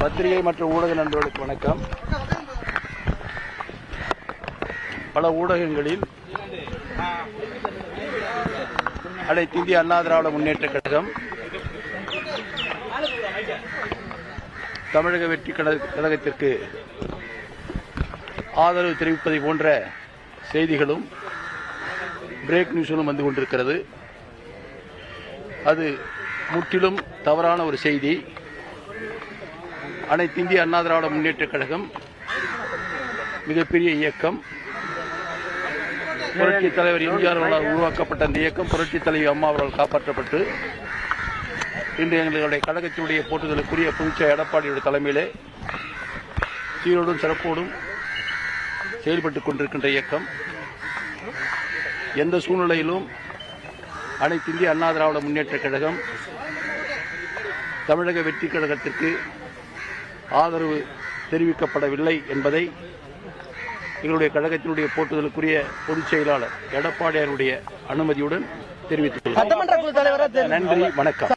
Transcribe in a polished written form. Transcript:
பத்திரிகை மற்றும் ஊடக நண்பர்களுக்கு வணக்கம். பல ஊடகங்களில் அனைத்து இந்திய அண்ணா திராவிட முன்னேற்ற கழகம் தமிழக வெற்றி கழகத்திற்கு ஆதரவு தெரிவிப்பதை போன்ற செய்திகளும் பிரேக் நியூஸ்களும் வந்து கொண்டிருக்கிறது. அது முற்றிலும் தவறான ஒரு செய்தி. அனைத்து இந்திய அண்ணா திராவிட முன்னேற்ற கழகம் மிகப்பெரிய இயக்கம். புரட்சி தலைவர் எம்ஜிஆர் அவர்களால் உருவாக்கப்பட்ட அந்த இயக்கம் புரட்சி தலைவி அம்மா அவர்களால் காப்பாற்றப்பட்டு இன்று எங்களுடைய கழகத்தினுடைய போட்டுதலுக்குரிய பொதுச்செயலாளர் எடப்பாடியுடைய தலைமையிலே சீரோடும் சிறப்போடும் செயல்பட்டுக் கொண்டிருக்கின்ற இயக்கம். எந்த சூழ்நிலையிலும் அனைத்து இந்திய அண்ணா திராவிட முன்னேற்ற கழகம் தமிழக வெற்றி கழகத்திற்கு ஆதரவு தெரிவிக்கப்படவில்லை என்பதை எங்களுடைய கழகத்தினுடைய போட்டுதலுக்குரிய பொதுச் செயலாளர் எடப்பாடியாருடைய அனுமதியுடன் தெரிவித்துக் கொள்கிறேன். நன்றி, வணக்கம்.